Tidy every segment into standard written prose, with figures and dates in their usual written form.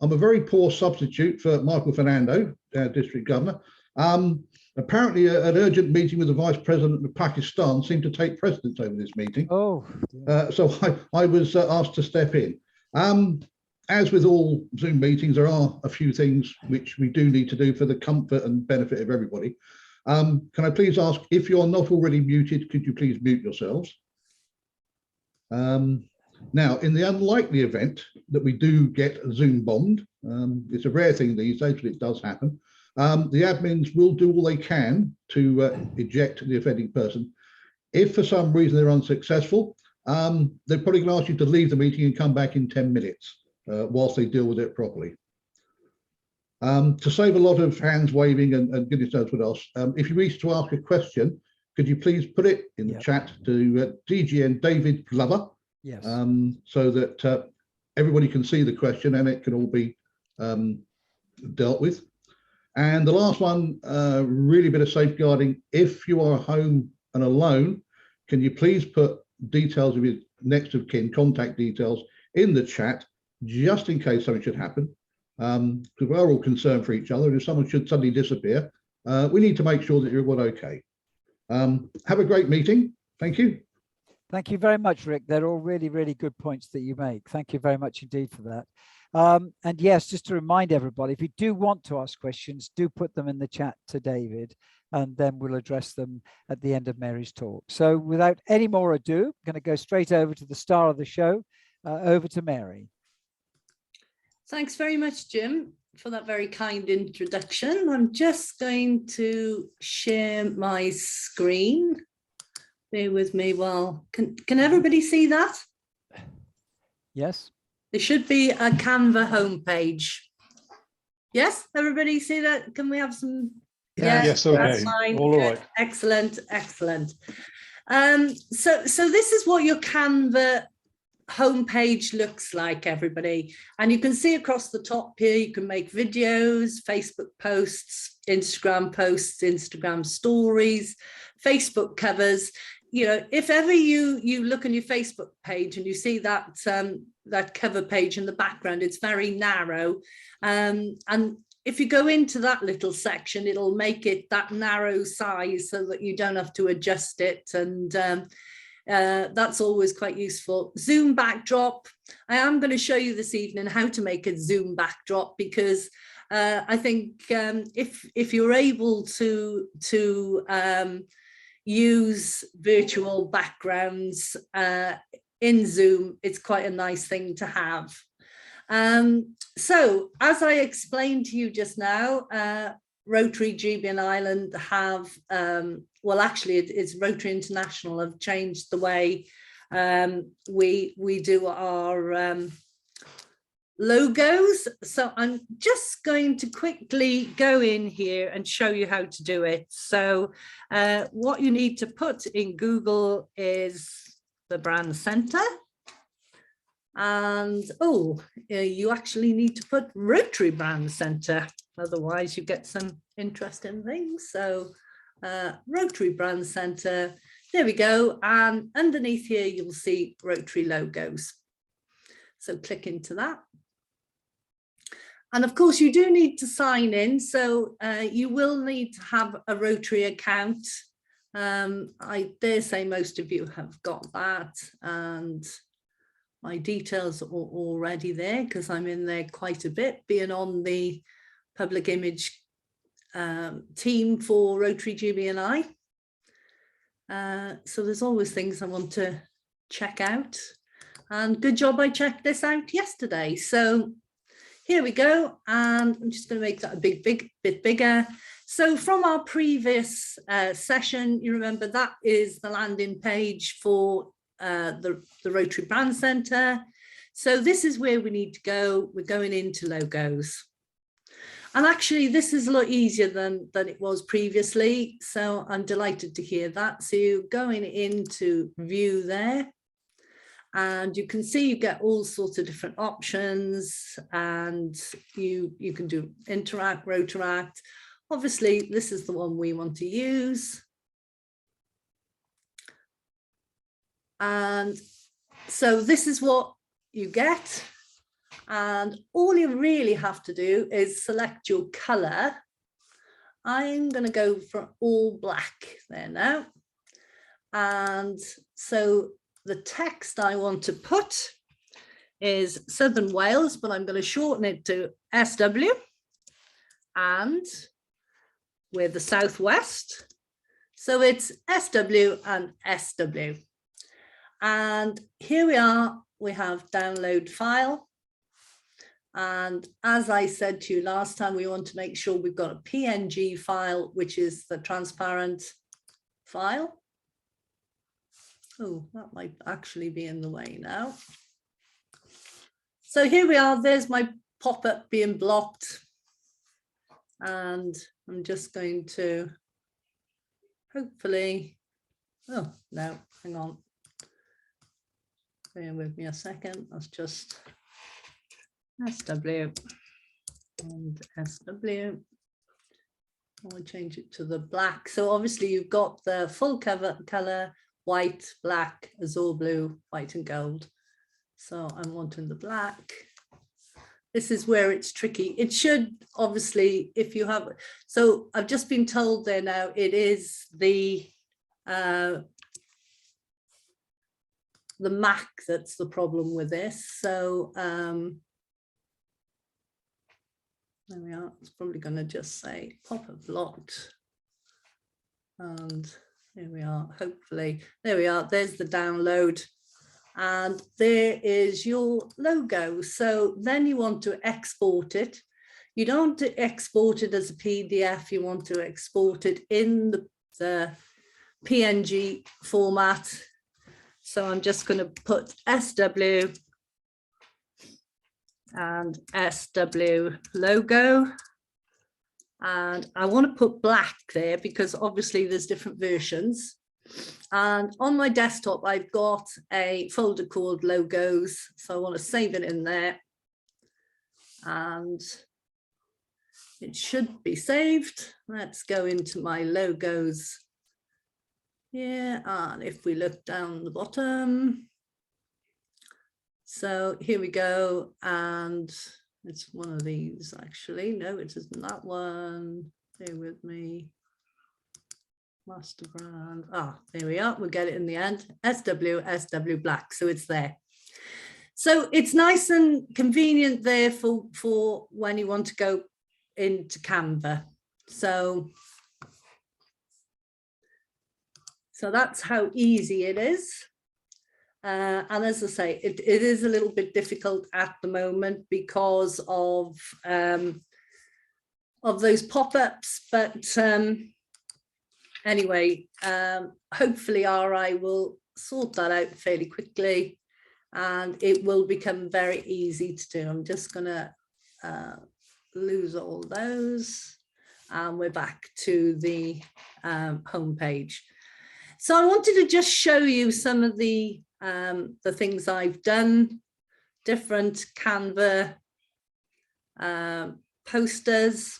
I'm a very poor substitute for Michael Fernando, District Governor. Apparently, an urgent meeting with the Vice President of Pakistan seemed to take precedence over this meeting. Oh, so I was asked to step in. As with all Zoom meetings, there are a few things which we do need to do for the comfort and benefit of everybody. Can I please ask, if you're not already muted, could you please mute yourselves? Now, in the unlikely event that we do get Zoom bombed, it's a rare thing these days, but it does happen. The admins will do all they can to eject the offending person. If for some reason they're unsuccessful, they're probably going to ask you to leave the meeting and come back in 10 minutes whilst they deal with it properly. To save a lot of hands waving and goodness knows what else, if you wish to ask a question, could you please put it in the chat to DGN David Glover? Yes. So that everybody can see the question and it can all be dealt with. And the last one, really a bit of safeguarding. If you are home and alone, can you please put details of your next of kin, contact details in the chat, just in case something should happen. Because we're all concerned for each other. And if someone should suddenly disappear, we need to make sure that you're all okay. Have a great meeting. Thank you. Thank you very much, Rick. They're all really, really good points that you make. Thank you very much indeed for that. And yes, just to remind everybody, if you do want to ask questions, do put them in the chat to David, and then we'll address them at the end of Mary's talk. So without any more ado, I'm going to go straight over to the star of the show, over to Mary. Thanks very much, Jim, for that very kind introduction. I'm just going to share my screen. Bear with me while, can everybody see that? Yes. There should be a Canva homepage. Yes, everybody see that? Can we have some? Yes, okay. That's fine. All right. Excellent, excellent. So this is what your Canva homepage looks like, everybody. And you can see across the top here, you can make videos, Facebook posts, Instagram stories, Facebook covers. You know, if ever you look on your Facebook page and you see that that cover page in the background, it's very narrow. And if you go into that little section, it'll make it that narrow size so that you don't have to adjust it. And that's always quite useful. Zoom backdrop. I am going to show you this evening how to make a Zoom backdrop, because I think if you're able to use virtual backgrounds in Zoom, it's quite a nice thing to have. So as I explained to you just now, Rotary GB and Ireland have, well, actually it's Rotary International have changed the way we do our logos. So I'm just going to quickly go in here and show you how to do it. So what you need to put in Google is the brand center. And you actually need to put Rotary Brand Center, otherwise you get some interesting things. So Rotary Brand Center, there we go. And underneath here, you'll see Rotary logos. So click into that. And of course, you do need to sign in. So you will need to have a Rotary account. I dare say most of you have got that. And my details are already there because I'm in there quite a bit, being on the public image team for Rotary GB and I. So there's always things I want to check out. And good job I checked this out yesterday. So here we go. And I'm just going to make that a bit bigger. So from our previous session, you remember that is the landing page for the Rotary Brand Center. So this is where we need to go. We're going into logos. And actually, this is a lot easier than it was previously. So I'm delighted to hear that. So you're going into view there. And you can see you get all sorts of different options. And you can do interact, rotaract. Obviously, this is the one we want to use. And so this is what you get. And all you really have to do is select your color. I'm going to go for all black there now. And so the text I want to put is Southern Wales, but I'm going to shorten it to SW. And we're the Southwest. So it's SW and SW. And here we are, we have download file. And as I said to you last time, we want to make sure we've got a PNG file, which is the transparent file. Oh, that might actually be in the way now. So here we are, there's my pop-up being blocked. And I'm just going to hopefully, oh no, hang on. Bear with me a second, that's just SW and SW. I'll change it to the black. So obviously you've got the full color, white, black, azure blue, white and gold. So I'm wanting the black. This is where it's tricky. It should obviously, if you have, so I've just been told there now, it is the Mac that's the problem with this. So there we are. It's probably going to just say pop-up blocked. And here we are. Hopefully, there we are. There's the download. And there is your logo. So then you want to export it. You don't want to export it as a PDF. You want to export it in the PNG format. So I'm just going to put SW and SW logo. And I want to put black there because obviously there's different versions. And on my desktop, I've got a folder called logos. So I want to save it in there. And it should be saved. Let's go into my logos. Yeah, and if we look down the bottom. So here we go. And it's one of these actually. No, it isn't that one. Bear with me. Master brand. Ah, there we are. We'll get it in the end. SW black. So it's there. So it's nice and convenient there for when you want to go into Canva. So that's how easy it is. And as I say, it is a little bit difficult at the moment because of those pop-ups, but anyway, hopefully RI will sort that out fairly quickly and it will become very easy to do. I'm just going to lose all those and we're back to the home page. So I wanted to just show you some of the things I've done, different Canva posters.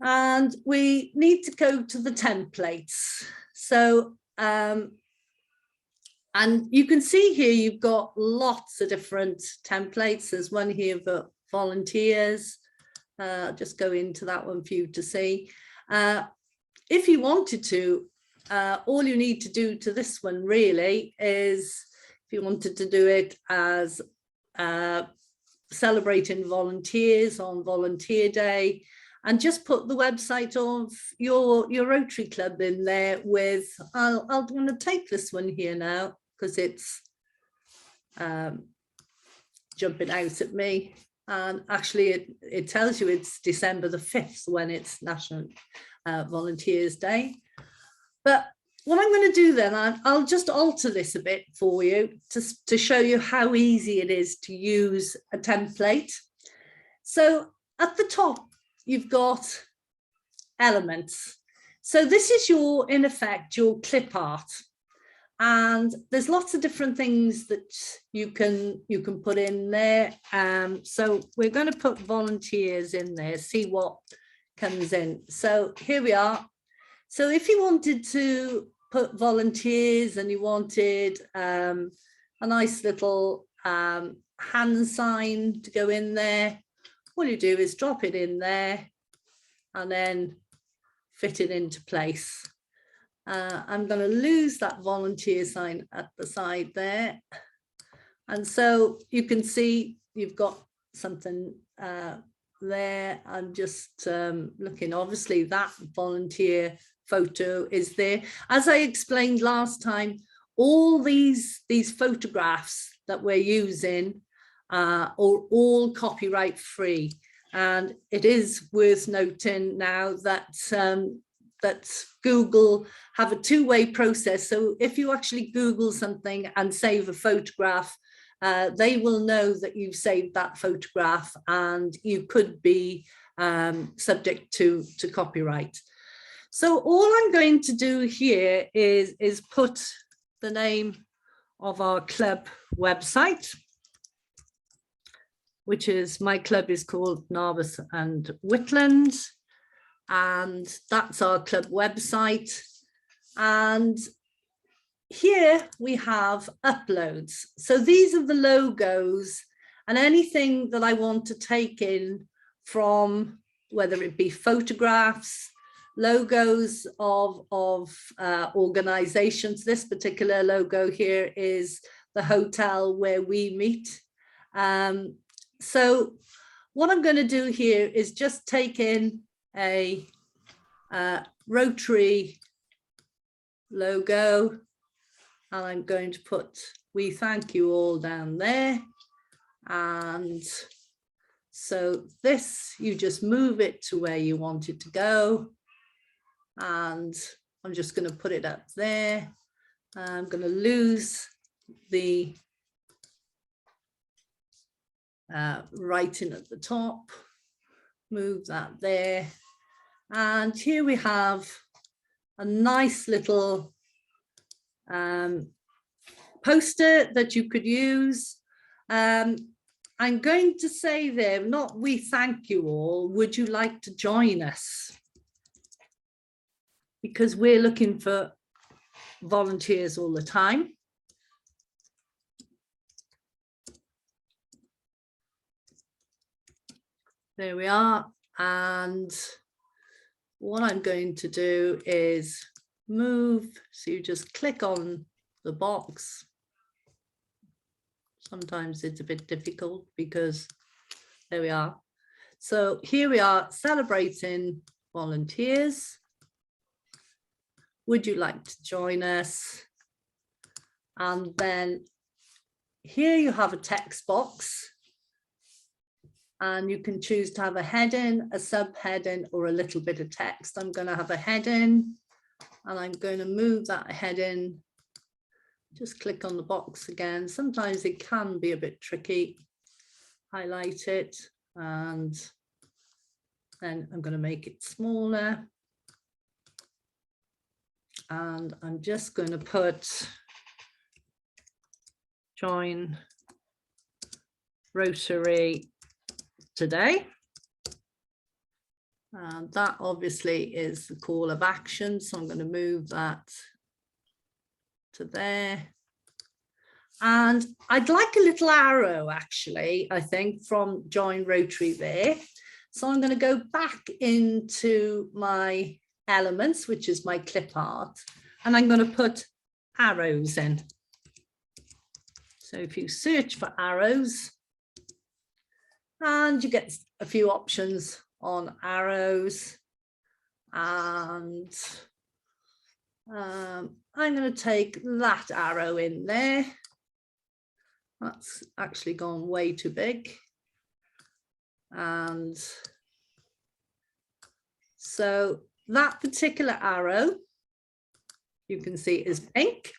And we need to go to the templates. So, and you can see here, you've got lots of different templates. There's one here for volunteers. I'll just go into that one for you to see. If you wanted to, all you need to do to this one really is, if you wanted to do it as celebrating volunteers on Volunteer Day, and just put the website of your Rotary Club in there with, I'm going to take this one here now because it's jumping out at me. And actually it tells you it's December the 5th when it's National Volunteers Day. But what I'm going to do then, I'll just alter this a bit for you to show you how easy it is to use a template. So at the top, you've got elements. So this is your, in effect, your clip art. And there's lots of different things that you can put in there. So we're going to put volunteers in there, see what comes in. So here we are. So if you wanted to put volunteers and you wanted a nice little hand sign to go in there, all you do is drop it in there and then fit it into place. I'm going to lose that volunteer sign at the side there. And so you can see you've got something there. I'm just looking, obviously that volunteer photo is there. As I explained last time, all these photographs that we're using are all copyright free. And it is worth noting now that that Google have a two-way process. So if you actually Google something and save a photograph, they will know that you've saved that photograph and you could be subject to copyright. So all I'm going to do here is put the name of our club website, which is, my club is called Narberth and Whitland, and that's our club website. And here we have uploads. So these are the logos and anything that I want to take in from, whether it be photographs, logos of organizations. This particular logo here is the hotel where we meet. So what I'm going to do here is just take in a Rotary logo, and I'm going to put "We thank you all" down there. And so this, you just move it to where you want it to go. And I'm just going to put it up there. I'm going to lose the writing at the top, move that there. And here we have a nice little poster that you could use. I'm going to say there, not "we thank you all," would you like to join us? Because we're looking for volunteers all the time. There we are. And what I'm going to do is move. So you just click on the box. Sometimes it's a bit difficult because there we are. So here we are, celebrating volunteers. Would you like to join us? And then here you have a text box. And you can choose to have a heading, a subheading, or a little bit of text. I'm going to have a heading, and I'm going to move that heading. Just click on the box again. Sometimes it can be a bit tricky. Highlight it, and then I'm going to make it smaller. And I'm just going to put "Join Rotary today." And that obviously is the call of action. So I'm going to move that to there. And I'd like a little arrow, actually, I think, from Join Rotary there. So I'm going to go back into my elements, which is my clip art, and I'm going to put arrows in. So if you search for arrows, and you get a few options on arrows, and I'm going to take that arrow in there. That's actually gone way too big. And so that particular arrow, you can see, is pink.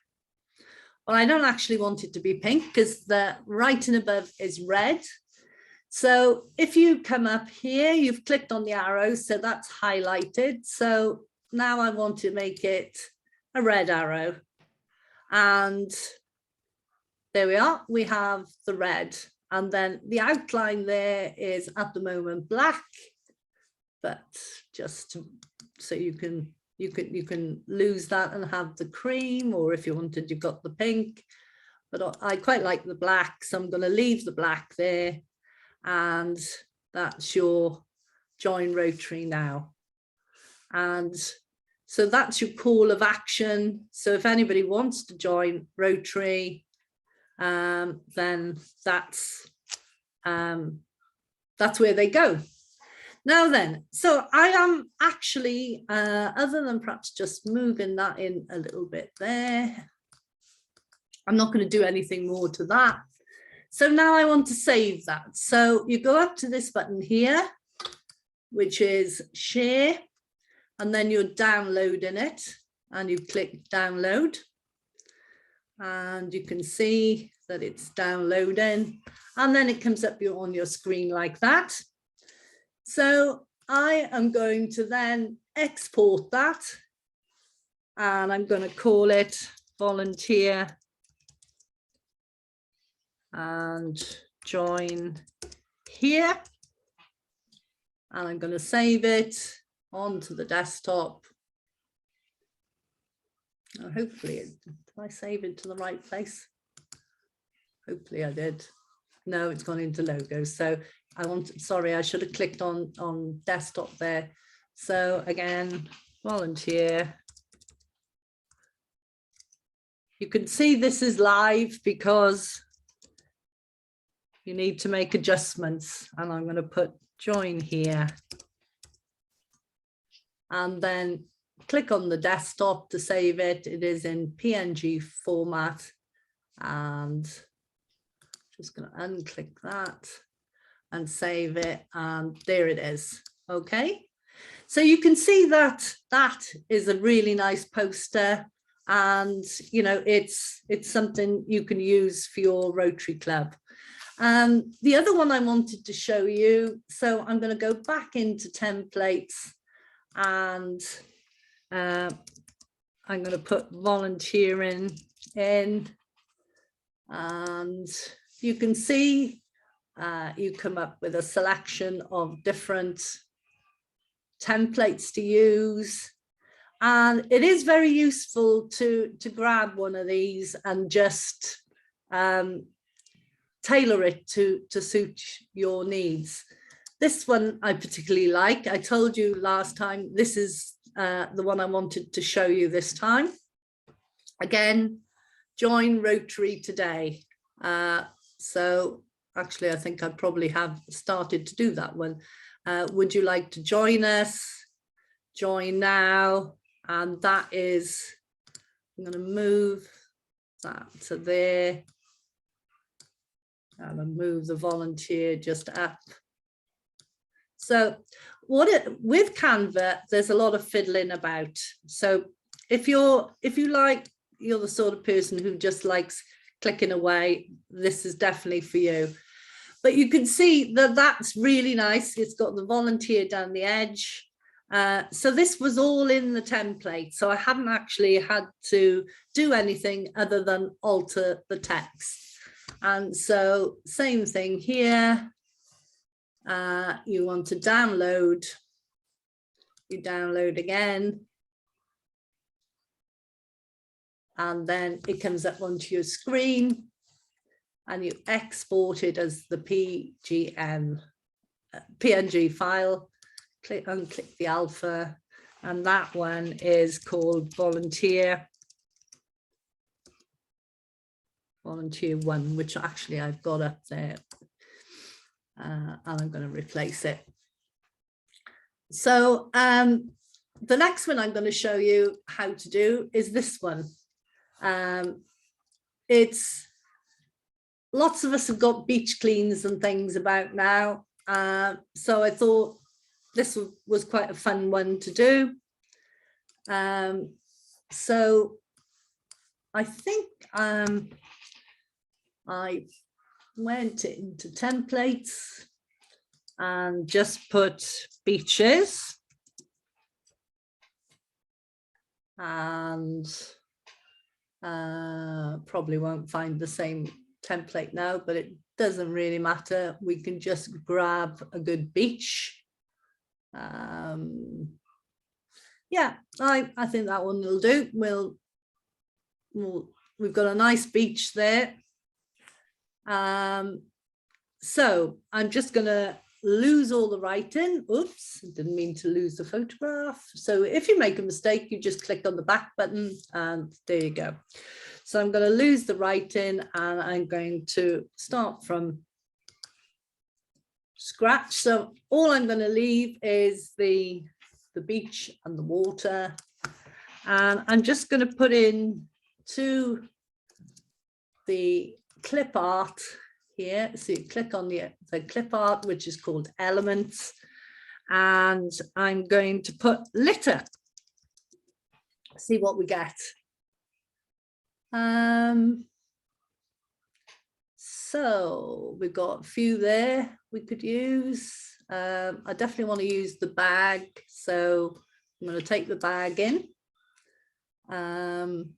Well, I don't actually want it to be pink because the writing above is red. So if you come up here, you've clicked on the arrow, so that's highlighted. So now I want to make it a red arrow. And there we are, we have the red. And then the outline there is at the moment black, but just so you can lose that and have the cream, or if you wanted, you've got the pink. but I quite like the black, so I'm going to leave the black there. And that's your join Rotary now. And so that's your call of action. So if anybody wants to join Rotary, then that's where they go. Now then, so I am actually, other than perhaps just moving that in a little bit there, I'm not going to do anything more to that. So now I want to save that. So you go up to this button here, which is share, and then you're downloading it, and you click download, and you can see that it's downloading, and then it comes up on your screen like that. So I am going to then export that, and I'm going to call it volunteer and join here, and I'm going to save it onto the desktop. Now, hopefully, did I save it to the right place? Hopefully I did. No, it's gone into logos. So sorry, I should have clicked on desktop there. So again, volunteer. You can see this is live because you need to make adjustments, and I'm going to put join here, and then click on the desktop to save it. It is in PNG format, and just going to unclick that and save it, and there it is. Okay, so you can see that that is a really nice poster, and you know it's something you can use for your Rotary Club. The other one I wanted to show you, so I'm going to go back into templates, and I'm going to put volunteering in, and you can see you come up with a selection of different templates to use, and it is very useful to grab one of these and just tailor it to suit your needs. This one I particularly like. I told you last time, this is the one I wanted to show you this time. Again, join Rotary today. So actually, I think I probably have started to do that one. Would you like to join us? Join now. And that is, I'm going to move that to there. And I'll move the volunteer just up. So with Canva, there's a lot of fiddling about. So if you're the sort of person who just likes clicking away, this is definitely for you. But you can see that that's really nice. It's got the volunteer down the edge. So this was all in the template. So I haven't actually had to do anything other than alter the text. And so same thing here. You want to download, you download again. And then it comes up onto your screen and you export it as the PNG file. Unclick the alpha, and that one is called volunteer 1, which actually I've got up there, and I'm going to replace it. So the next one I'm going to show you how to do is this one. It's lots of us have got beach cleans and things about now, so I thought this was quite a fun one to do. So I think I went into templates and just put beaches, and probably won't find the same template now, but it doesn't really matter. We can just grab a good beach. Yeah, I think that one will do. We've got a nice beach there, So I'm just going to lose all the writing. Oops, didn't mean to lose the photograph. So if you make a mistake, you just click on the back button and there you go. So I'm going to lose the writing and I'm going to start from scratch. So all I'm going to leave is the beach and the water. And I'm just going to put in to the clip art here. So you click on the clip art, which is called elements. And I'm going to put litter. See what we get. So we've got a few there we could use. I definitely want to use the bag. So I'm going to take the bag in. And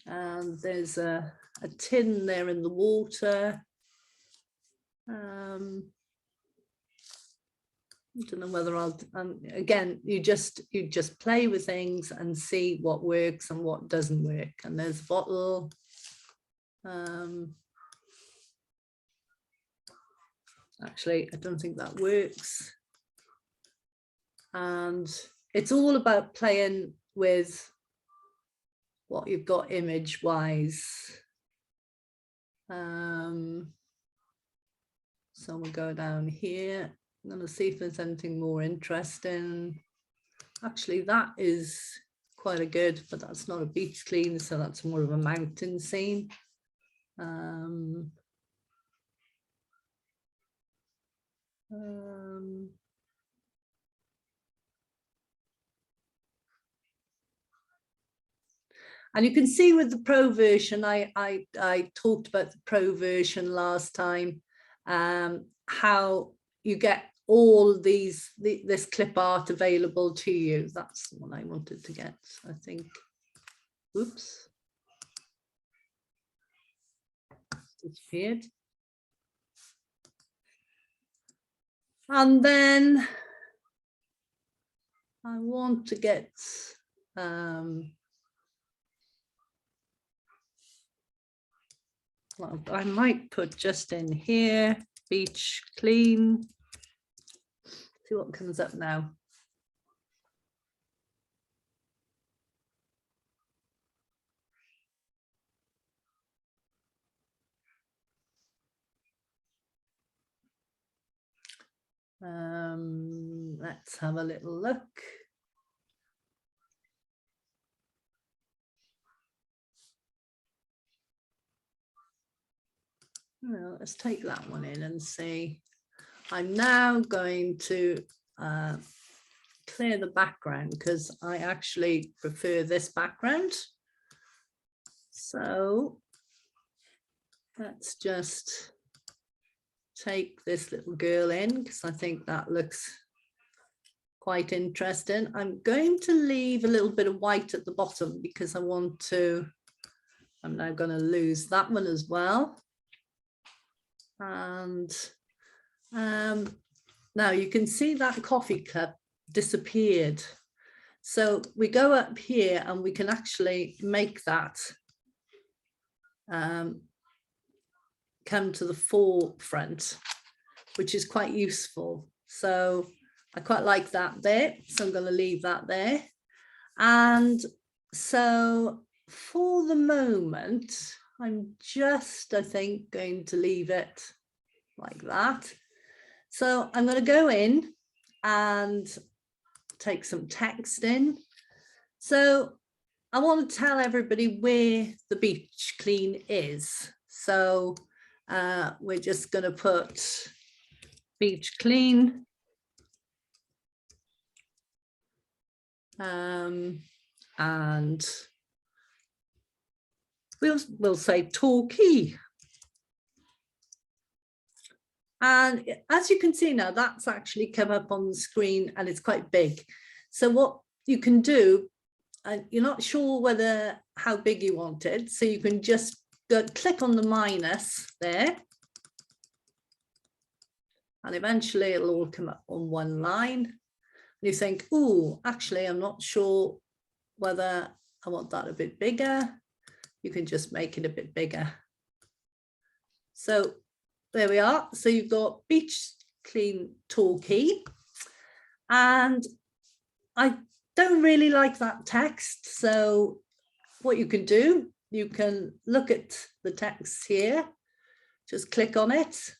there's a tin there in the water. I don't know whether I'll, again, you just play with things and see what works and what doesn't work. And there's a bottle. Actually, I don't think that works. And it's all about playing with what you've got image wise. So we'll go down here. I'm going to see if there's anything more interesting. Actually, that is quite a good, but that's not a beach clean, so that's more of a mountain scene. And you can see with the pro version, I talked about the pro version last time, how you get all these, this clip art available to you. That's the one I wanted to get, I think. Oops. Disappeared. And then I want to get, well, I might put just in here, beach clean. See what comes up now. Let's have a little look. Well, let's take that one in and see. I'm now going to clear the background because I actually prefer this background. So let's just take this little girl in because I think that looks quite interesting. I'm going to leave a little bit of white at the bottom because I want to, I'm now going to lose that one as well. And now you can see that coffee cup disappeared. So we go up here and we can actually make that come to the forefront, which is quite useful. So I quite like that there. So I'm going to leave that there. And so for the moment, I'm just, I think, going to leave it like that. So I'm going to go in and take some text in. So I want to tell everybody where the beach clean is. So we're just going to put beach clean. And we'll say Torquay. And as you can see now, that's actually come up on the screen and it's quite big. So what you can do, and you're not sure whether how big you want it, so you can just go click on the minus there. And eventually it'll all come up on one line. And you think, oh, actually, I'm not sure whether I want that a bit bigger. you can just make it a bit bigger. So there we are. So you've got Beach Clean Torquay, and I don't really like that text. So what you can do, you can look at the text here, just click on it,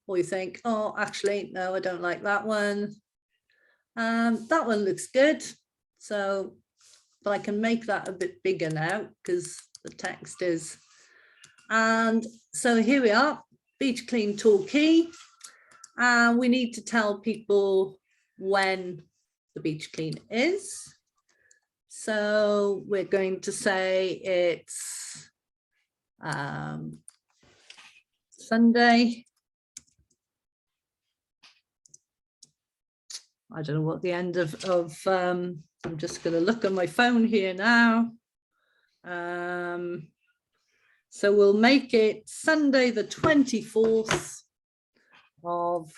or you think, oh, actually, no, I don't like that one. That one looks good. So, but I can make that a bit bigger now because the text is. And so here we are, Beach Clean Torquay. And we need to tell people when the beach clean is. So we're going to say it's Sunday. I don't know what the end of I'm just going to look on my phone here now. So we'll make it Sunday the 24th of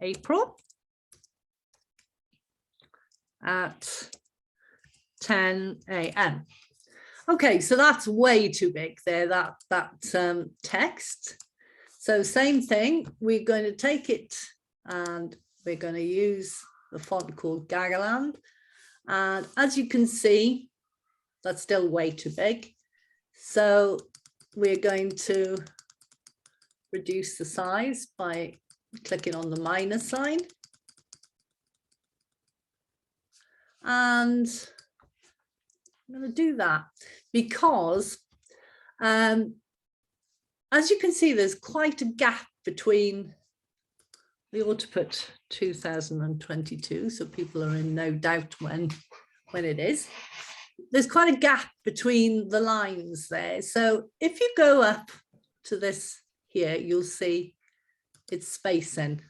April at 10 a.m. Okay, so that's way too big there, that text. So same thing, we're going to take it and we're going to use the font called Gagaland. And as you can see, that's still way too big. So we're going to reduce the size by clicking on the minus sign. And I'm going to do that because as you can see, there's quite a gap between, we ought to put 2022, so people are in no doubt when it is. There's quite a gap between the lines there. So if you go up to this here, you'll see it's spacing.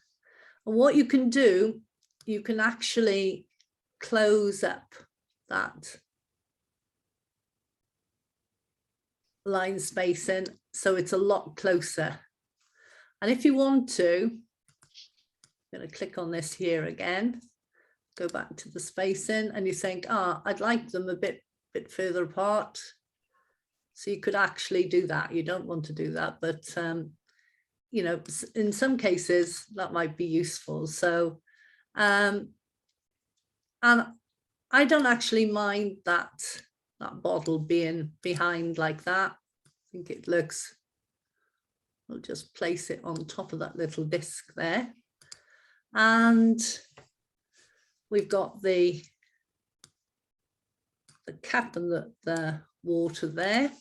And what you can do, you can actually close up that line spacing so it's a lot closer. And if you want to, I'm going to click on this here again, go back to the spacing, and you think, oh, I'd like them a bit further apart. So you could actually do that. You don't want to do that, but you know, in some cases that might be useful. So and I don't actually mind that bottle being behind like that. I think it looks, we'll just place it on top of that little disc there. And we've got the cap and the water there.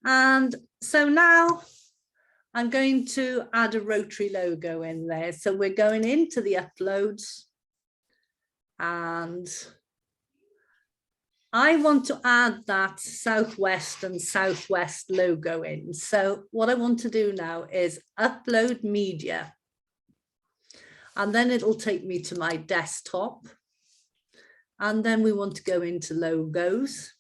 And so now I'm going to add a rotary logo in there. So we're going into the uploads and I want to add that Southwest and Southwest logo in. So what I want to do now is upload media. And then it'll take me to my desktop. And then we want to go into logos.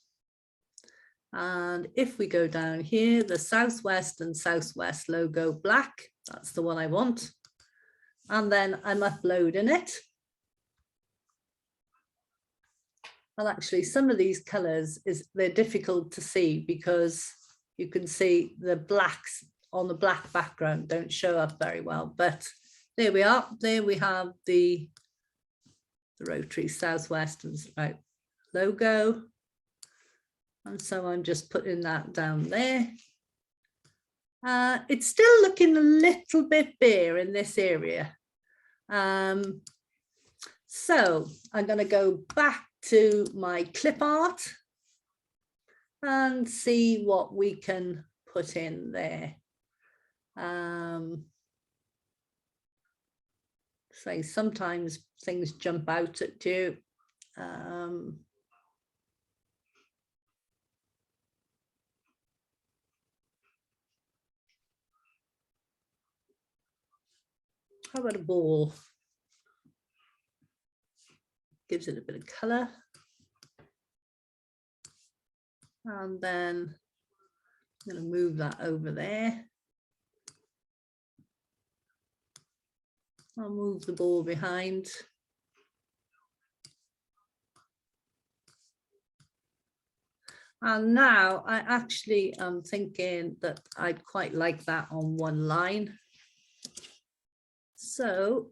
And if we go down here, the Southwest and Southwest logo black, that's the one I want. And then I'm uploading it. And actually some of these colors, they're difficult to see because you can see the blacks on the black background don't show up very well, but there we are. There we have the Rotary Southwest and right logo. And so I'm just putting that down there. It's still looking a little bit bare in this area. So I'm going to go back to my clip art and see what we can put in there. Say sometimes things jump out at you. How about a ball? Gives it a bit of color. And then I'm going to move that over there. I'll move the ball behind. And now I actually am thinking that I'd quite like that on one line. So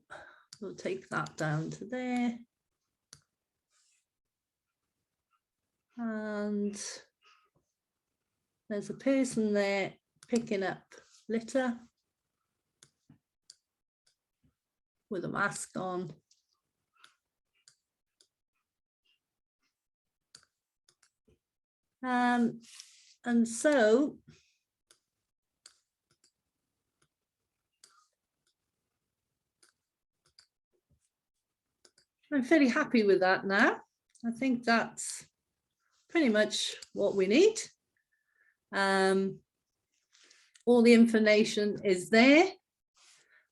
we'll take that down to there. And there's a person there picking up litter with a mask on. And so I'm fairly happy with that now. I think that's pretty much what we need. All the information is there.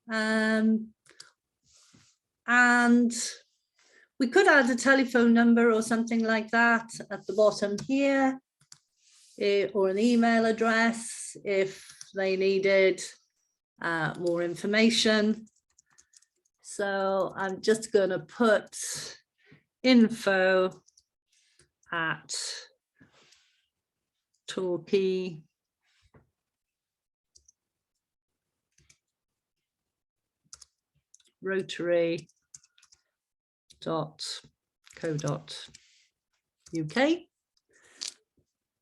And we could add a telephone number or something like that at the bottom here, or an email address if they needed more information. So I'm just going to put info at Torquay rotary.co.uk,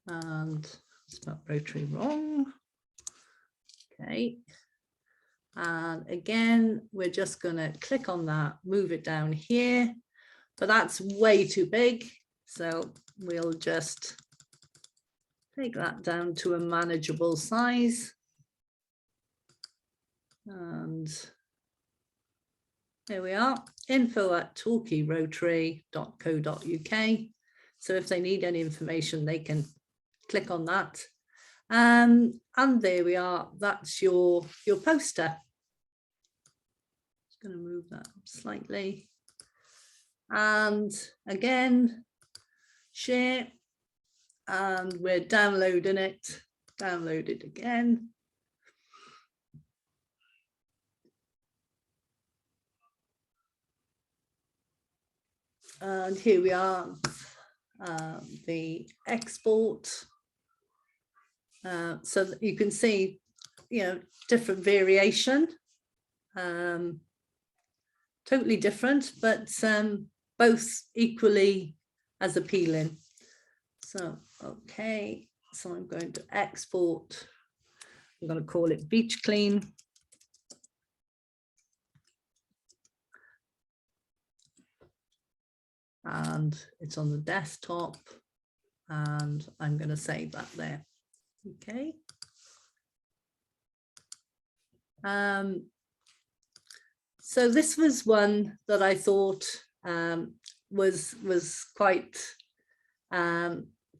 and spelled Rotary wrong. Okay, and again we're just going to click on that, move it down here, but that's way too big, so we'll just take that down to a manageable size. And there we are, info at torquayrotary.co.uk. So if they need any information, they can click on that. And there we are, that's your poster. Just going to move that up slightly. And again, share, and we're downloading it, download it again. And here we are, the export. So that you can see, different variation, totally different, but both equally as appealing. So, okay, so I'm going to export. I'm going to call it Beach Clean. And it's on the desktop, and I'm going to save that there. Okay. So this was one that I thought was quite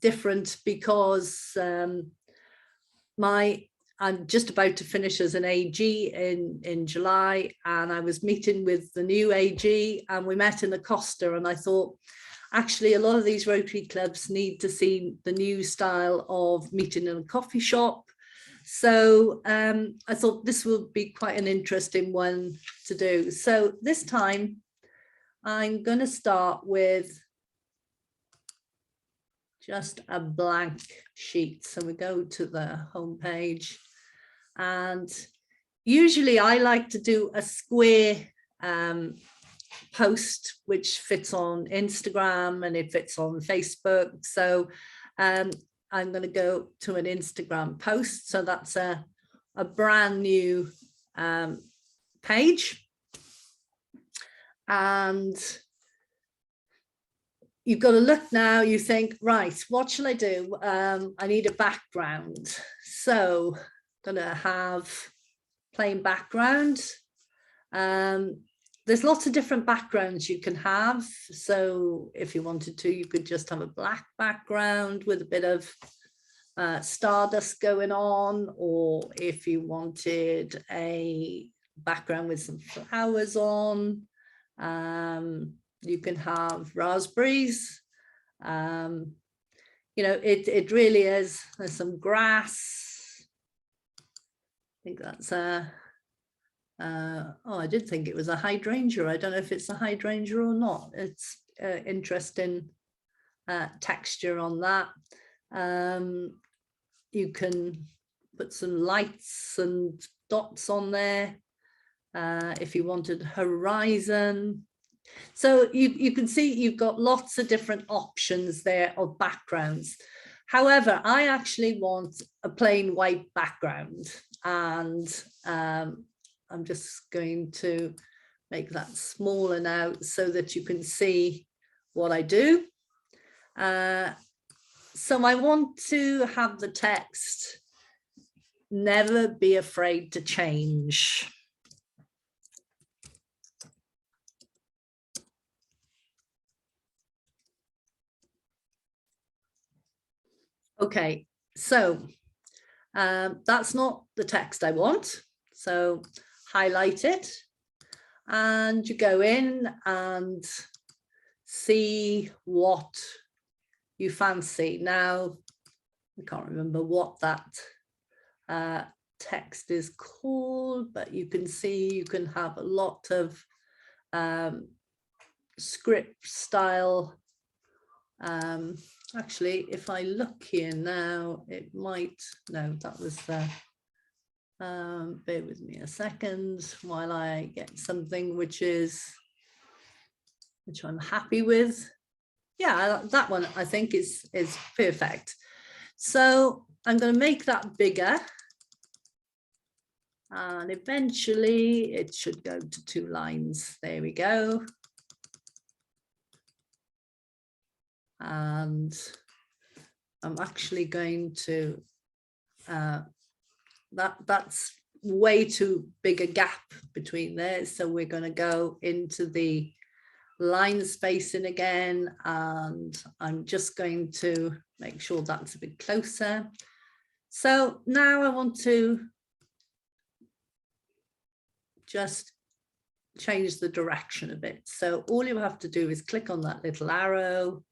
different, because I'm just about to finish as an AG in July, and I was meeting with the new AG, and we met in the Costa, and I thought, actually, a lot of these Rotary clubs need to see the new style of meeting in a coffee shop. So I thought this would be quite an interesting one to do. So this time I'm going to start with just a blank sheet. So we go to the home page, and usually I like to do a square post which fits on Instagram and it fits on Facebook. So I'm going to go to an Instagram post. So that's a brand new page. And you've got to look now, you think, right, what shall I do? I need a background. So I'm going to have plain background. There's lots of different backgrounds you can have. So if you wanted to, you could just have a black background with a bit of stardust going on, or if you wanted a background with some flowers on, you can have raspberries. It really is. There's some grass. I think that's oh, I did think it was a hydrangea. I don't know if it's a hydrangea or not. It's interesting texture on that. You can put some lights and dots on there if you wanted horizon. So you can see you've got lots of different options there of backgrounds. However, I actually want a plain white background, and I'm just going to make that smaller now so that you can see what I do. So I want to have the text, never be afraid to change. Okay, so that's not the text I want. So highlight it and you go in and see what you fancy. Now, I can't remember what that text is called, but you can see you can have a lot of script style. Actually, if I look here now, it might, no, that was bear with me a second while I get something which I'm happy with. Yeah, that one I think is perfect. So I'm going to make that bigger, and eventually it should go to 2 lines. There we go. And I'm actually going to that's way too big a gap between there, so we're going to go into the line spacing again, and I'm just going to make sure that's a bit closer. So now I want to just change the direction a bit. So all you have to do is click on that little arrow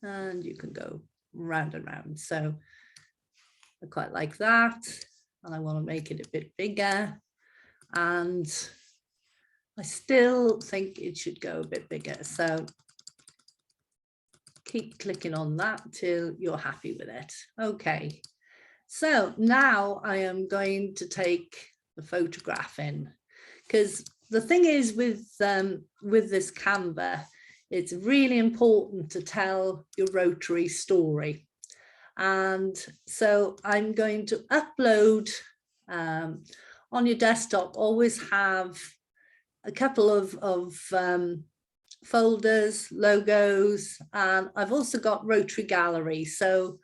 and you can go round and round. So I quite like that, and I want to make it a bit bigger, and I still think it should go a bit bigger. So keep clicking on that till you're happy with it. Okay, so now I am going to take the photograph in, because the thing is with this Canva, it's really important to tell your Rotary story. And so I'm going to upload on your desktop, always have a couple of folders, logos, and I've also got Rotary Gallery. So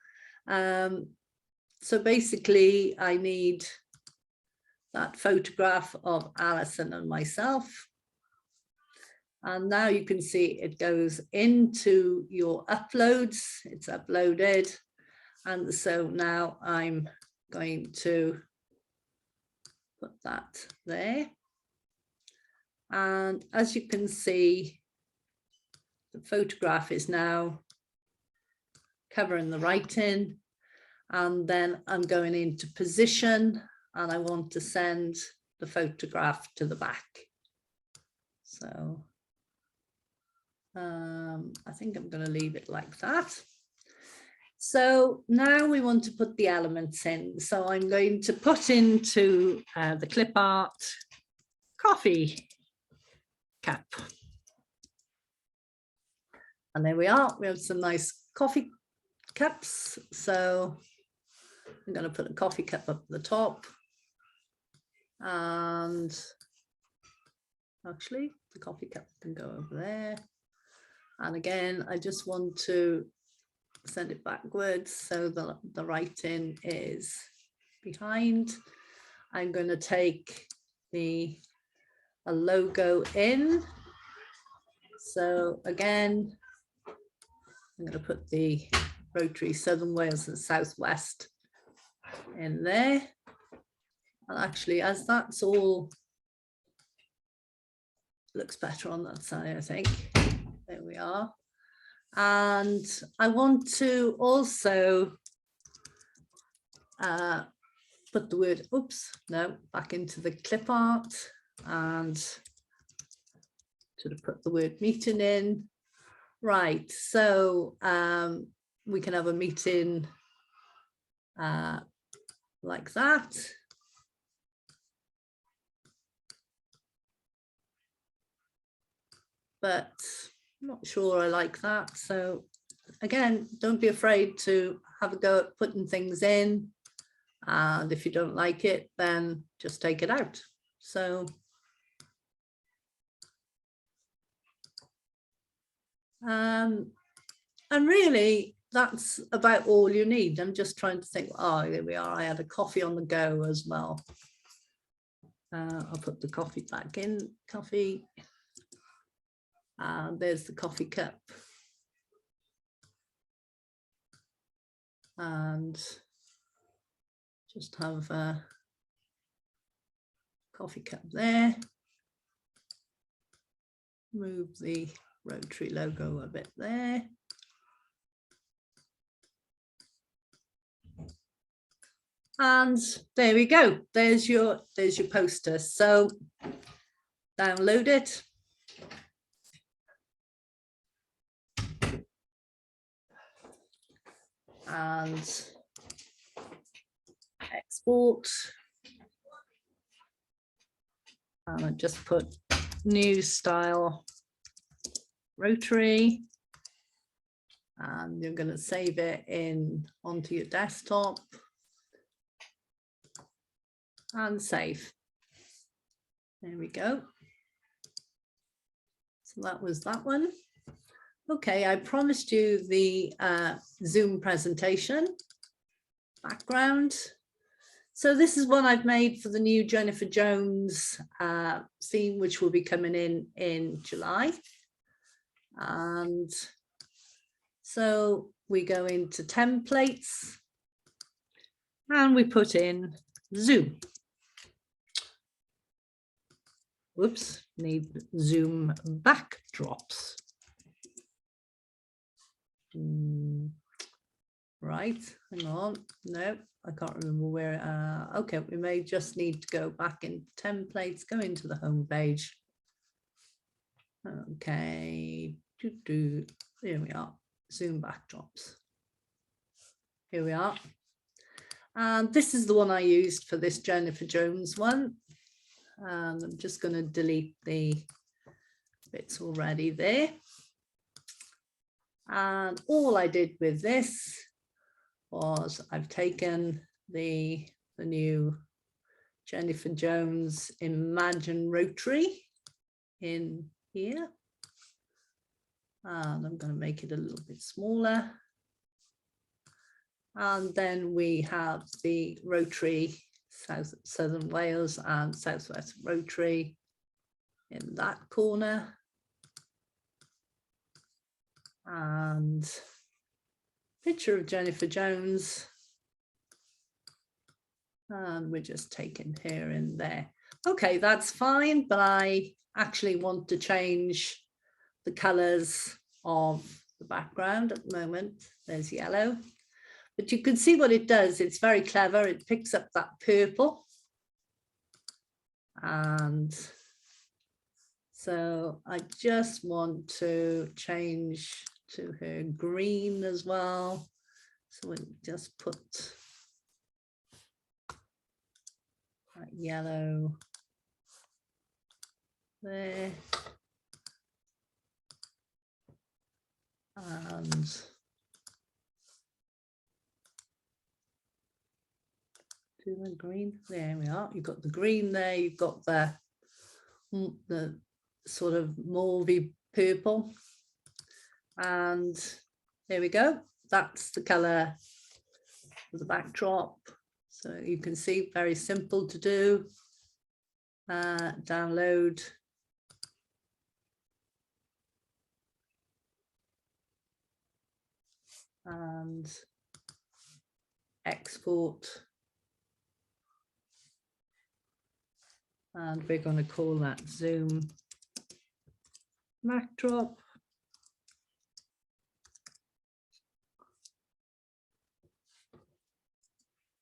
so basically I need that photograph of Alison and myself. And now you can see it goes into your uploads, it's uploaded. And so now I'm going to put that there. And as you can see, the photograph is now covering the writing. And then I'm going into position, and I want to send the photograph to the back. So I think I'm going to leave it like that. So now we want to put the elements in. So I'm going to put into the clip art coffee cup. And there we are. We have some nice coffee cups. So I'm going to put a coffee cup up at the top. And actually, the coffee cup can go over there. And again, I just want to send it backwards so the writing is behind. I'm going to take a logo in. So again, I'm going to put the Rotary Southern Wales and South West in there. And actually, as that's all, looks better on that side, I think. There we are. And I want to also put the word, back into the clip art, and sort of put the word meeting in. Right, so we can have a meeting like that. But I'm not sure I like that. So again, don't be afraid to have a go at putting things in. And if you don't like it, then just take it out. So and really, that's about all you need. I'm just trying to think, oh, here we are. I had a coffee on the go as well. I'll put the coffee back in, coffee. There's the coffee cup. And just have a coffee cup there. Move the Rotary logo a bit there. And there we go. There's your poster. So download it. And export. And I just put new style Rotary. And you're going to save it onto your desktop. And save. There we go. So that was that one. Okay, I promised you the Zoom presentation background. So this is one I've made for the new Jennifer Jones theme, which will be coming in July. And so we go into templates and we put in Zoom. Whoops, need Zoom backdrops. Right, hang on, no, I can't remember where. Okay, we may just need to go back into templates, go into the home page. Okay, here we are, Zoom backdrops. Here we are. And this is the one I used for this Jennifer Jones one. And I'm just going to delete the bits already there. And all I did with this was I've taken the new Jennifer Jones Imagine Rotary in here. And I'm going to make it a little bit smaller. And then we have the Rotary Southern Wales and Southwest Rotary in that corner. And picture of Jennifer Jones. And we're just taking her in there. Okay, that's fine, but I actually want to change the colors of the background at the moment. There's yellow. But you can see what it does. It's very clever. It picks up that purple. And so I just want to change to her green as well. So we just put that yellow there. And do the green. There we are. You've got the green there. You've got the sort of mauvey purple. And there we go. That's the color of the backdrop. So you can see, very simple to do. Download. And export. And we're going to call that Zoom backdrop.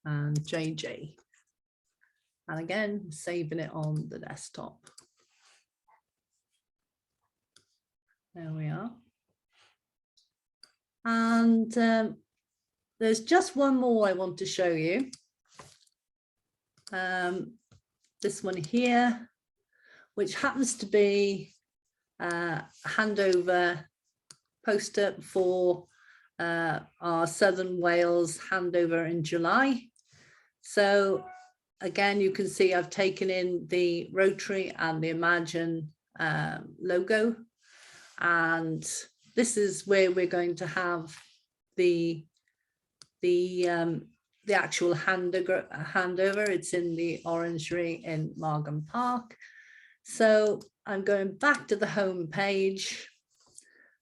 And JJ. And again, saving it on the desktop. There we are. And there's just one more I want to show you. This one here, which happens to be a handover poster for our Southern Wales handover in July. So again, you can see I've taken in the Rotary and the Imagine logo, and this is where we're going to have the actual handover. It's in the Orangery in Margam Park. So I'm going back to the home page,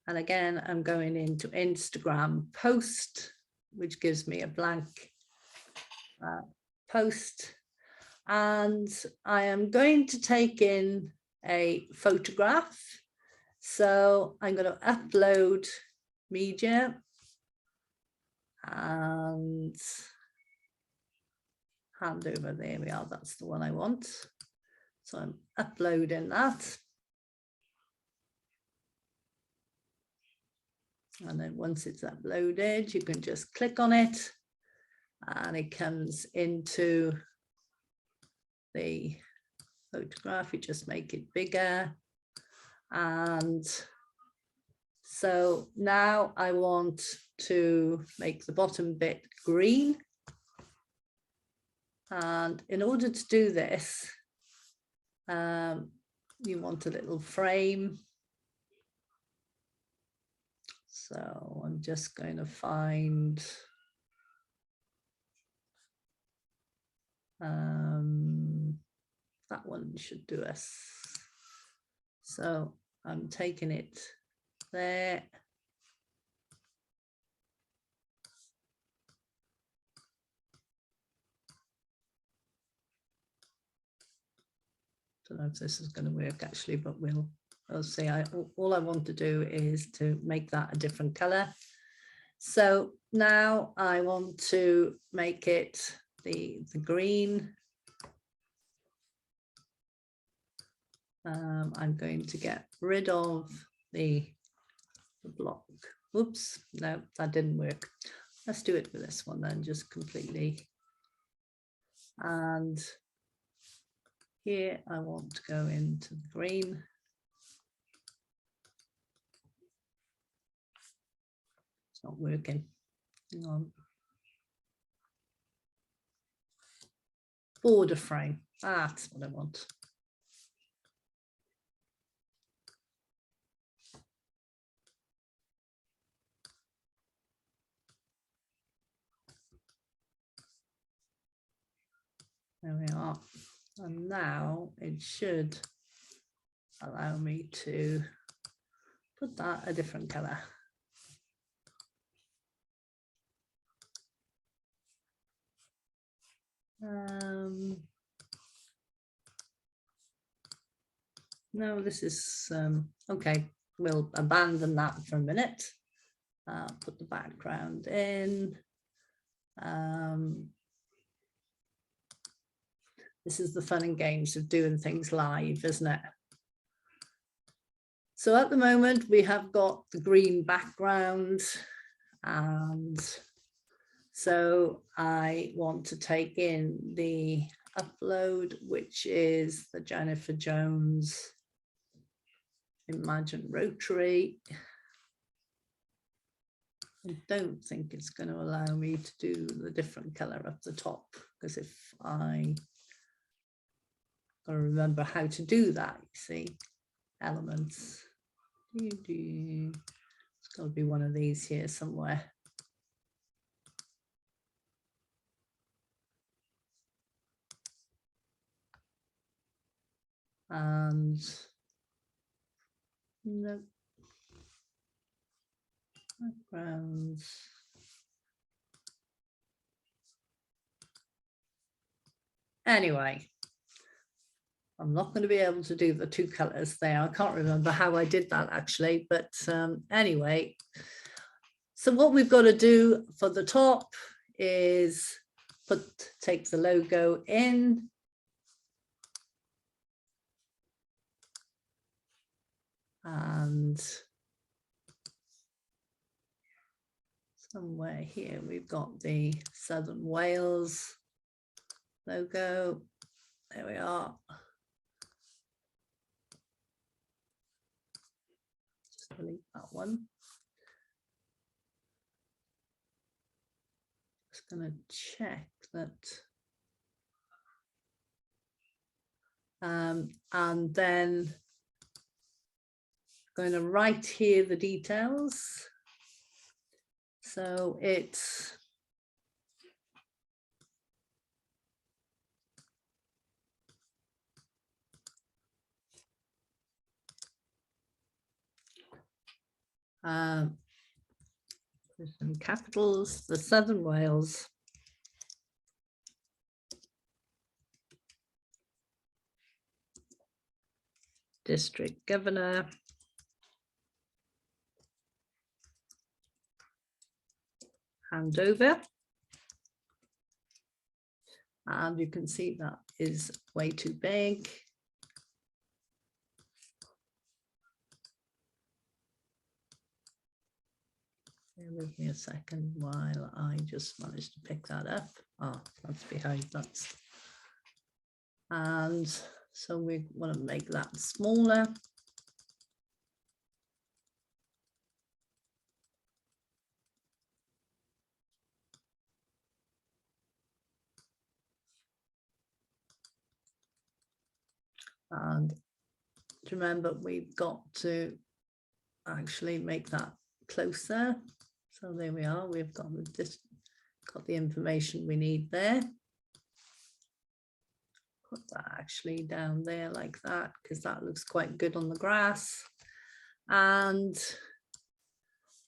and again I'm going into Instagram post, which gives me a blank post, and I am going to take in a photograph. So I'm going to upload media and handover. There we are. That's the one I want. So I'm uploading that. And then once it's uploaded, you can just click on it and it comes into the photograph. You just make it bigger. And so now I want to make the bottom bit green. And in order to do this, you want a little frame. So I'm just going to find that one should do us. So I'm taking it there. Don't know if this is going to work actually, but we'll see. All I want to do is to make that a different color. So now I want to make it the green. I'm going to get rid of the block. Oops, no, that didn't work. Let's do it with this one then, just completely. And here I want to go into the green. It's not working. Hang on. Border frame. That's what I want. There we are. And now it should allow me to put that a different color. No, this is okay. We'll abandon that for a minute. Put the background in. This is the fun and games of doing things live, isn't it? So at the moment we have got the green background, and so I want to take in the upload, which is the Jennifer Jones Imagine Rotary. I don't think it's going to allow me to do the different color up the top, because if I remember how to do that, you see, elements. It's got to be one of these here somewhere. And no backgrounds. Anyway, I'm not going to be able to do the two colors there. I can't remember how I did that actually, but anyway. So what we've got to do for the top is take the logo in. And somewhere here, we've got the Southern Wales logo. There we are. Just delete that one. Just going to check that. And then going to write here the details. So it's there's some capitals, the Southern Wales District Governor handover, and you can see that is way too big. Bear with me a second while I just managed to pick that up. Oh, that's behind that. And so we want to make that smaller. And remember, we've got to actually make that closer. So there we are. We've got the information we need there. Put that actually down there like that, because that looks quite good on the grass. And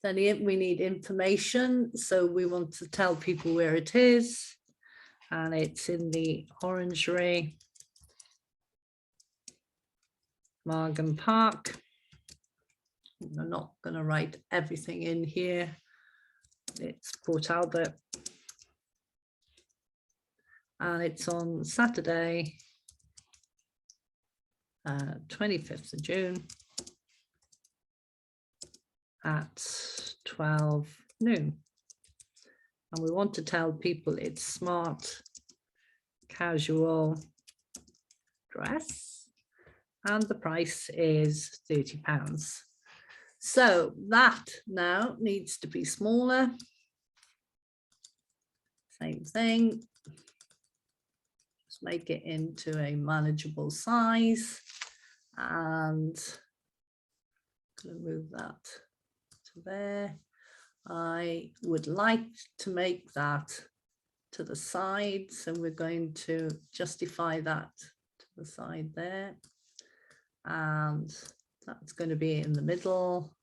then we need information. So we want to tell people where it is. And it's in the orangery, Margam Park. I'm not going to write everything in here. It's Port Albert. And it's on Saturday, 25th of June at 12 noon. And we want to tell people it's smart, casual dress, and the price is £30. So that now needs to be smaller. Same thing. Just make it into a manageable size, and I'm going to move that to there. I would like to make that to the side, so we're going to justify that to the side there, and that's going to be in the middle.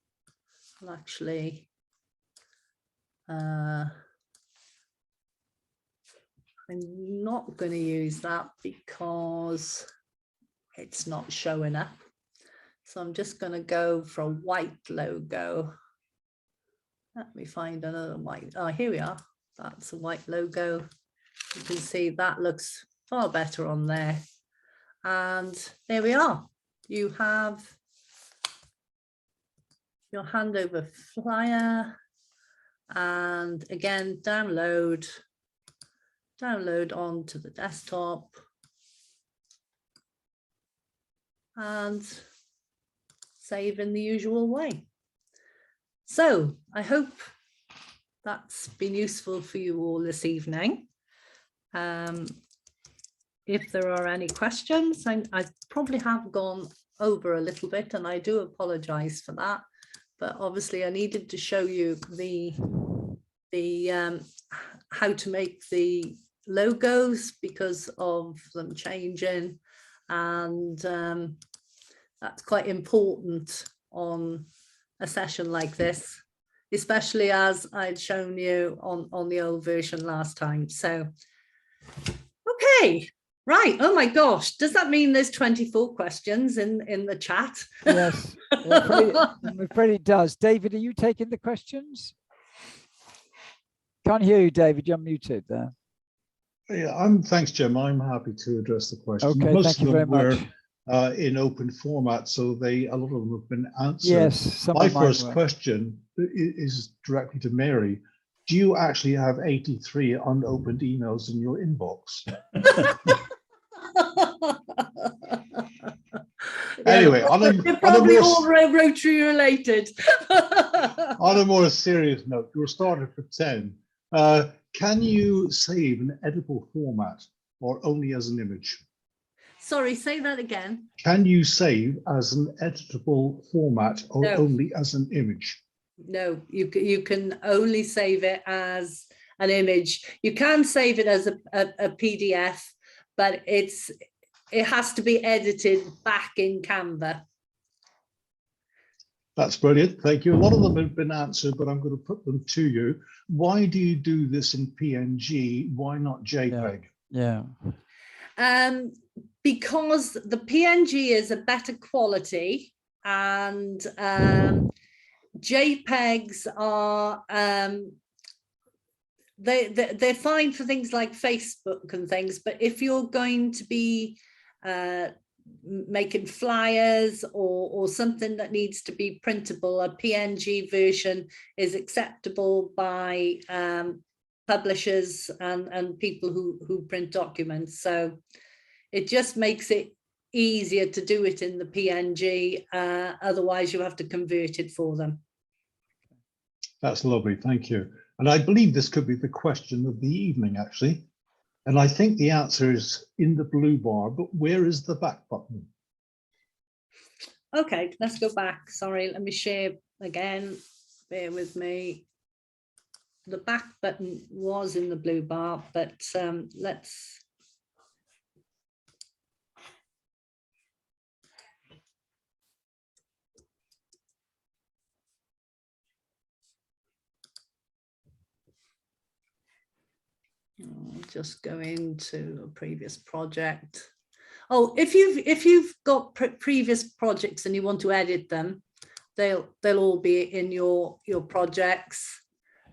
Well, actually, I'm not going to use that because it's not showing up. So I'm just going to go for a white logo. Let me find another white. Oh, here we are. That's a white logo. You can see that looks far better on there. And there we are. You have your handover flyer. And again, download onto the desktop. And save in the usual way. So I hope that's been useful for you all this evening. If there are any questions, I probably have gone over a little bit, and I do apologize for that. But obviously I needed to show you the how to make the logos because of them changing, and that's quite important on a session like this, especially as I'd shown you on the old version last time. So, okay, right. Oh my gosh, does that mean there's 24 questions in the chat? Yes, it pretty does. David, are you taking the questions? Can't hear you, David. You're muted there. Yeah, thanks, Jim. I'm happy to address the questions. Okay, Most thank you of very them much. were in open format, so a lot of them have been answered. Yes, My first question is directly to Mary. do you actually have 83 unopened emails in your inbox? Anyway, they're probably more, all Rotary related. on a more serious note, you're starting for 10. Can you save an editable format or only as an image? Sorry, say that again. Can you save as an editable format or No. only as an image? No, you can only save it as an image. You can save it as a PDF, but it has to be edited back in Canva. That's brilliant. Thank you. A lot of them have been answered, but I'm going to put them to you. Why do you do this in PNG? Why not JPEG? Yeah. Because the PNG is a better quality, and JPEGs are they're fine for things like Facebook and things, but if you're going to be making flyers or something that needs to be printable, a PNG version is acceptable by publishers and people who print documents. So it just makes it easier to do it in the PNG. Otherwise you have to convert it for them. That's lovely. Thank you. And I believe this could be the question of the evening, actually. And I think the answer is in the blue bar, but where is the back button? Okay, let's go back. Sorry, let me share again. Bear with me. The back button was in the blue bar, but let's. I'll just go into a previous project. Oh, if you've got previous projects and you want to edit them, they'll all be in your projects.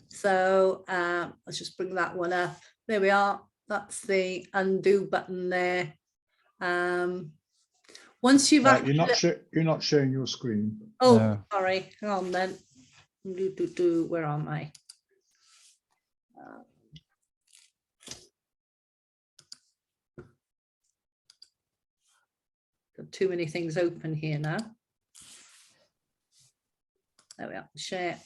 So let's just bring that one up. There we are. That's the undo button there. Once you've actually, you're not sharing your screen. Oh, No. sorry. Hang on then. Where am I? Got too many things open here now. There we are, share.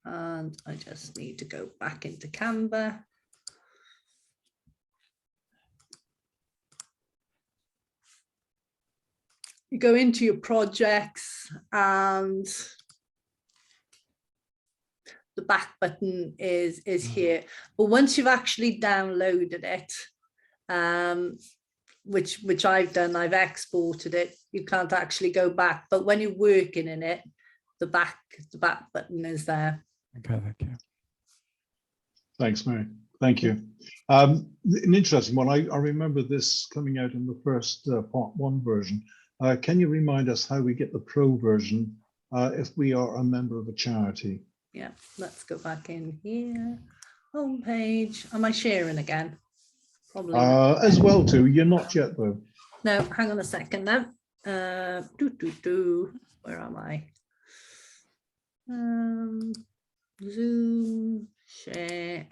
And I just need to go back into Canva. You go into your projects and the back button is here. But once you've actually downloaded it, which I've done, I've exported it, you can't actually go back. But when you're working in it, the back button is there. Okay, thank you. Thanks, Mary. Thank you. An interesting one. I remember this coming out in the first part 1 version. Can you remind us how we get the pro version if we are a member of a charity? Yeah, let's go back in here. Homepage. Am I sharing again? Probably. As well too. You're not yet though. No, hang on a second now. Where am I? Zoom, share.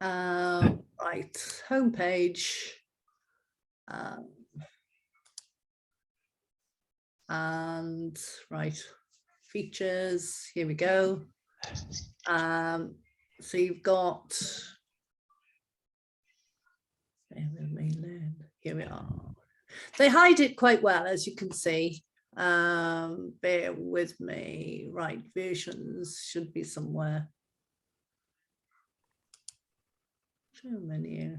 Right, homepage. And right, features, here we go. So you've got, here we are. They hide it quite well, as you can see. Bear with me. Right, versions should be somewhere. Show menu.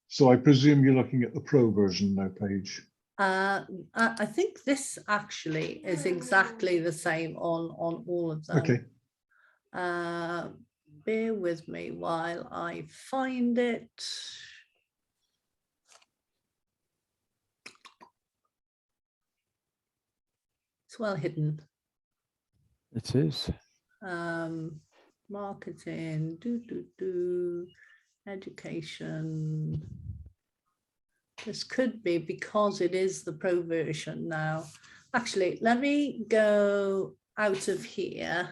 So I presume you're looking at the pro version now, Paige. I think this actually is exactly the same on all of them. Okay. Bear with me while I find it. It's well hidden. It is. Marketing, education. This could be because it is the pro version now. Actually, let me go out of here.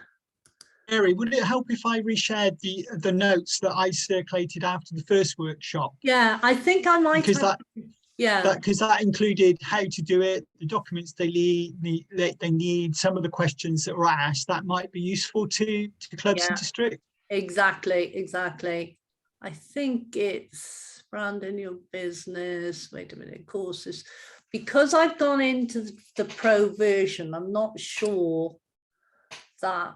Mary, would it help if I reshared the notes that I circulated after the first workshop? Yeah, I think I might Because have, yeah. because that included how to do it, the documents they need, some of the questions that were asked. That might be useful to clubs Yeah. and districts. Exactly. I think it's branding your business. Wait a minute, courses. Because I've gone into the pro version, I'm not sure that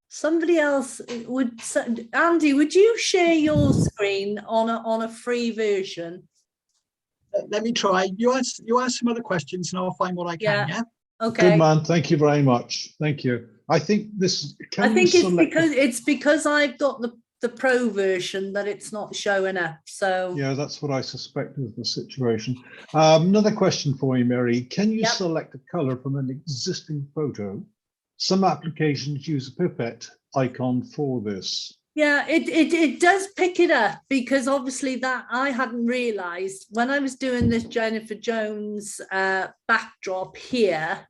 somebody else would. Andy, would you share your screen on a free version? Let me try. You ask some other questions and I'll find what I can. Yeah. Okay. Good man. Thank you very much. Thank you. I think this. I think it's because I've got the pro version that it's not showing up. So Yeah, that's what I suspect is the situation. Another question for you, Mary. Can you select a color from an existing photo? Some applications use a pipette icon for this. yeah, it does pick it up, because obviously that I hadn't realized when I was doing this Jennifer Jones backdrop here,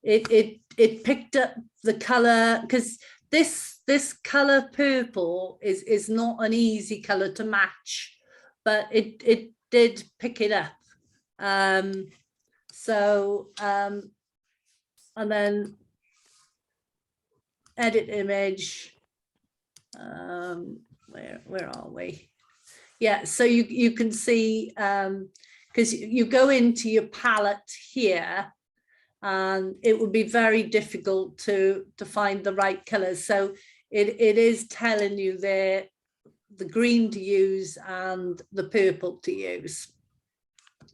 it picked up the color, because this color purple is not an easy color to match, but it did pick it up. And then edit image. Where are we? Yeah, so you can see, because you go into your palette here, and it would be very difficult to find the right colors. So it is telling you there the green to use and the purple to use.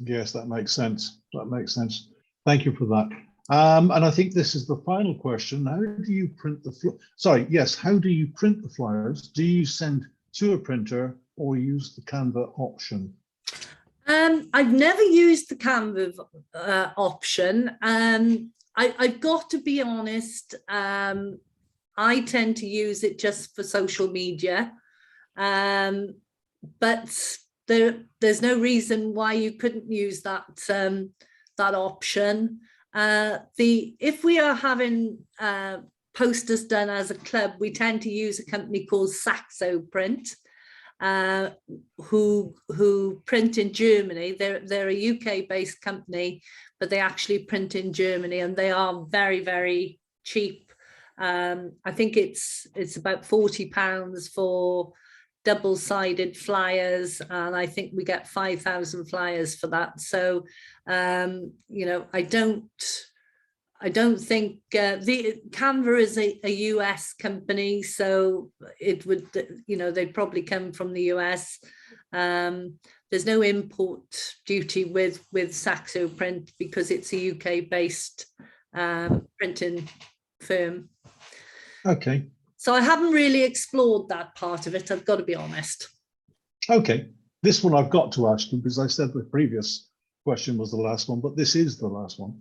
Yes, that makes sense. That makes sense. Thank you for that. And I think this is the final question. How do you print the how do you print the flyers? Do you send to a printer or use the Canva option? I've never used the Canva option. I've got to be honest, I tend to use it just for social media, but there's no reason why you couldn't use that that option. If we are having posters done as a club, we tend to use a company called Saxo Print, who print in Germany. They're a UK-based company, but they actually print in Germany, and they are very, very cheap. I think it's about £40 for double-sided flyers, and I think we get 5,000 flyers for that. So you know, I don't think the Canva is a US company, so it would, you know, they'd probably come from the US. There's no import duty with Saxo Print because it's a UK based printing firm. Okay. So I haven't really explored that part of it, I've got to be honest. Okay. This one I've got to ask you, because I said the previous question was the last one, but this is the last one.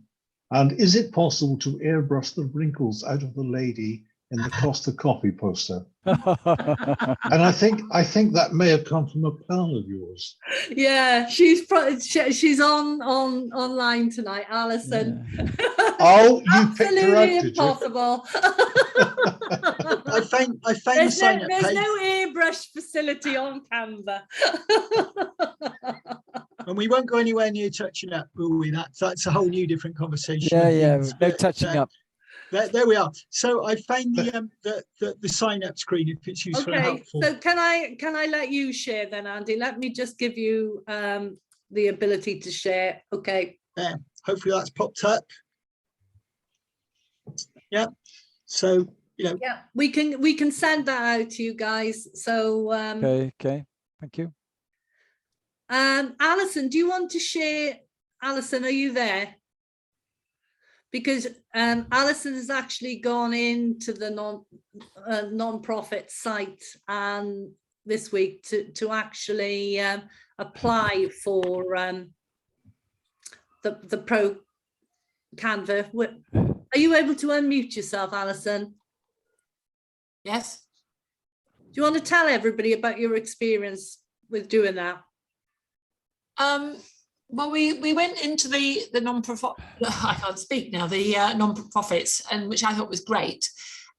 And is it possible to airbrush the wrinkles out of the lady in the Costa Coffee poster? And I think that may have come from a pal of yours. Yeah, she's online tonight, Alison. Yeah. Oh, you picked her out, Absolutely did you? impossible. I found the There's sign up page, no airbrush facility on Canva. and we won't go anywhere near touching up, will we? That's a whole new different conversation. Yeah, no touching up. There we are. So I found the sign up screen, if it's useful and Okay, helpful. so can I let you share then, Andy? Let me just give you the ability to share. Okay. Yeah, hopefully that's popped up. Yeah. So, you know. Yeah, we can send that out to you guys. So Okay. Thank you. Alison, do you want to share? Alison, are you there? Because Alison has actually gone into the non-profit site this week to actually apply for the Pro Canva. Are you able to unmute yourself, Alison? Yes. Do you want to tell everybody about your experience with doing that? Well, we went into the non-profit. I can't speak now. The non-profits, and which I thought was great.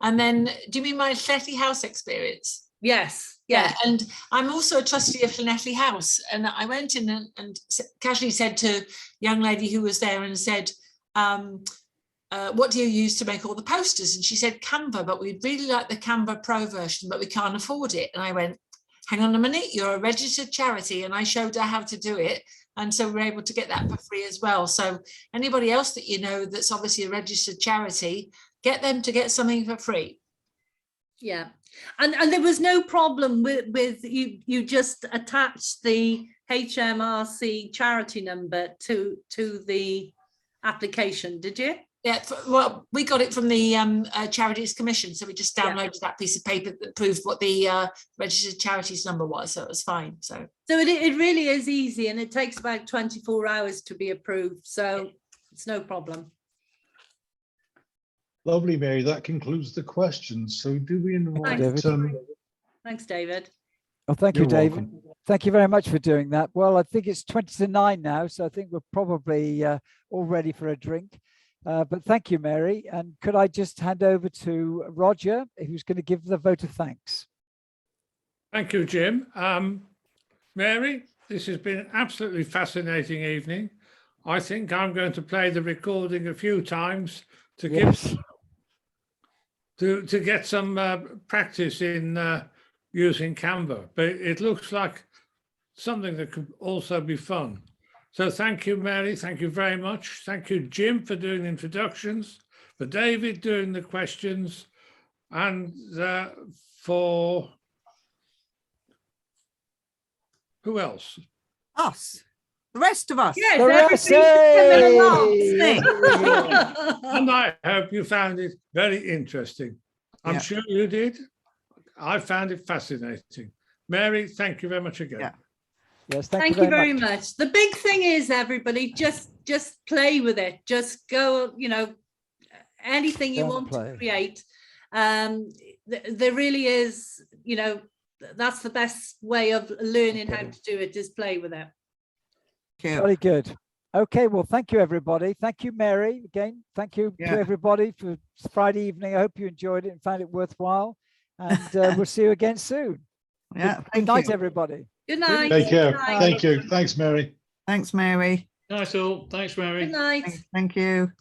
And then, do you mean my Llanelli House experience? Yes. Yeah, and I'm also a trustee of Llanelli House, and I went in and casually said to a young lady who was there and said, what do you use to make all the posters? And she said Canva, but we'd really like the Canva Pro version, but we can't afford it. And I went, hang on a minute, you're a registered charity. And I showed her how to do it. And so we're able to get that for free as well. So anybody else that you know that's obviously a registered charity, get them to get something for free. Yeah. And there was no problem with you just attached the HMRC charity number to the application, did you? Yeah, well, we got it from the Charities Commission, so we just downloaded that piece of paper that proved what the registered charities number was, so it was fine. So it really is easy, and it takes about 24 hours to be approved, so it's no problem. Lovely, Mary. That concludes the questions. So do we invite... Thanks, David. Oh, thank you, You're David. welcome. Thank you very much for doing that. Well, I think it's 20 to 9 now, so I think we're probably all ready for a drink. But thank you, Mary. And could I just hand over to Roger, who's going to give the vote of thanks? Thank you, Jim. Mary, this has been an absolutely fascinating evening. I think I'm going to play the recording a few times to give to get some practice in using Canva. But it looks like something that could also be fun. So thank you, Mary. Thank you very much. Thank you, Jim, for doing introductions, for David doing the questions, and for who else? Us. The rest of us. Yes, And I hope you found it very interesting. I'm sure you did. I found it fascinating. Mary, thank you very much again. Yeah. Yes, thank you very much. The big thing is, everybody, just play with it. Just go, anything you want to create. There really is, that's the best way of learning how to do it, is play with it. Very good. Okay, well, thank you, everybody. Thank you, Mary, again. Thank you to everybody for Friday evening. I hope you enjoyed it and found it worthwhile. And we'll see you again soon. Yeah. Good night, everybody. Good night. Take care. Thank you. Thanks, Mary. Thanks, Mary. Nice all. Thanks, Mary. Good night. Thank you.